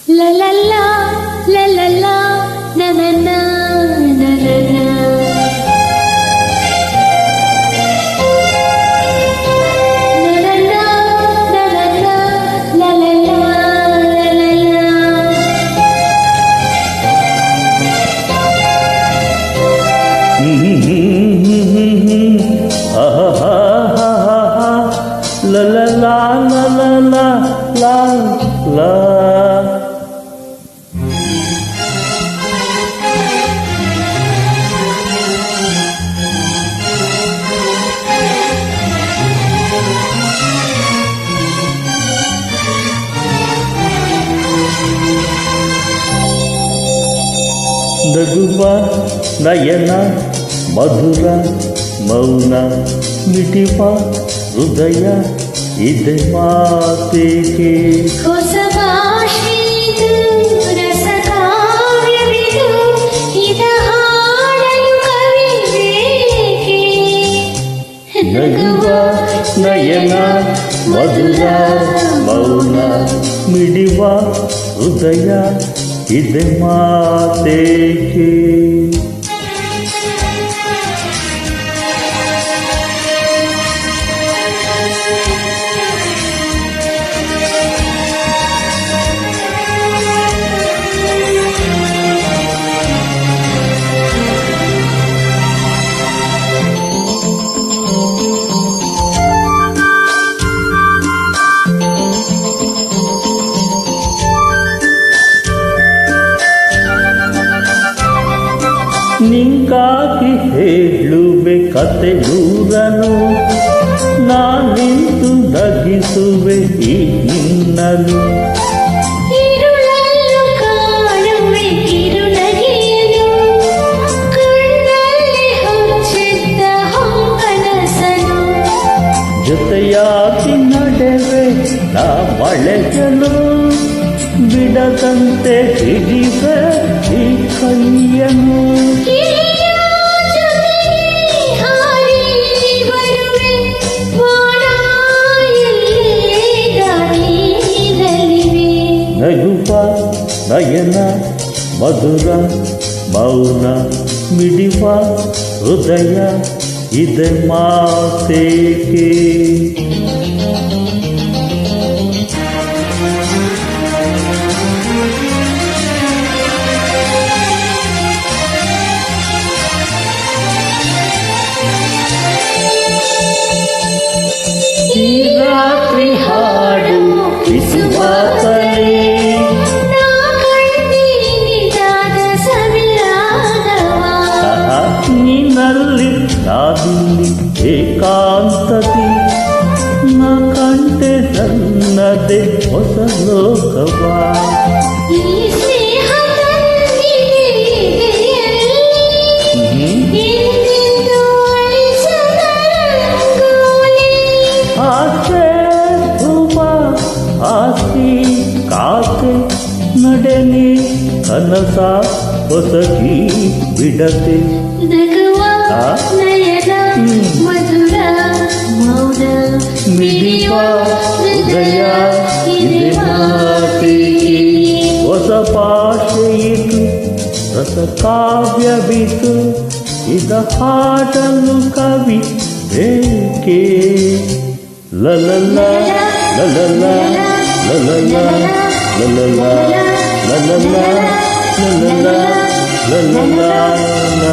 La la la, la la la, na na na, na na na. La la la la la la la la. ನಗುವ ನಯನ ಮಧುರ ಮೌನ ಮಿಟಿವ ಹೃದಯ ಇದೆ ಮಾತೇಕೆ ಹೊಸ ಭಾಷೆಯಿದು ರಸ ಕಾವ್ಯವಿದು ಇದ ಹಾಡಲು ಕವಿ ಬೇಕೆ ನಗುವ ನಯನ ಮಧುರ ಮೌನ ಮಿಡಿವ ಹೃದಯ ಇದೆ ಮಾತೇಕೆ ನಿಂಗಾಗಿ ಹೇಳುವೆ ಕತೆ ನೂರನು ನಾನಿಂದು ನಗಿಸುವೆ ಈ ನಿನ್ನನು ഇരുളല്ലു കാണുವೆ ಕಿರುನಗೆಯನು ಕಣ್ಣಲ್ಲಿ ಹೊಚ್ಚಿದ್ದ ಹೊಂಕನಸನು ಜೊತೆಯಾಗಿ ನಡೆವೆ ನಾ ಮಳೆಗಳು ಬಿಡದಂತೆ ಹಿಡಿವೆ ಈ ಕೈಯನು ನಗುವ ನಯನ ಮಧುರ ಮೌನ ಮಿಡಿವ ಹೃದಯ ಇದೆ ಮಾತೇಕೆ ಈ ರಾತ್ರಿ ಹಾಡು ಕಿಸುವಾತಲೇ ನೀನಲ್ಲಿ ನಾದಿಲ್ಲಿ ಏಕಾಂತತಿ ನಾ ಕಂಡೆ ನನ್ನದೇ ಹೊಸ ಲೋಕವಾ ಆಸೆ ಧೂಮ ಆಸ್ತಿ ಕಾಸೆ ನಡೆನಿ ಕನಸ ಹೊಸಗಿ ಬಿಡತೆ ನಗುವ ನಯನ ಮಧುರ ಮೌನ ಮಿಡಿವ ಹೃದಯ ಇದೆ ಮಾತೇಕೆ ಹೊಸ ಭಾಷೆಯಿತು ರಸ ಕಾವ್ಯವಿತು ಇದ ಹಾಡಲು ಕವಿ ಬೇಕೆ ಲಲಲ ಲಲಲ ಲಲಲ ಲಲಲ ಲಲಲ ಲಲಲ ಲಲಲ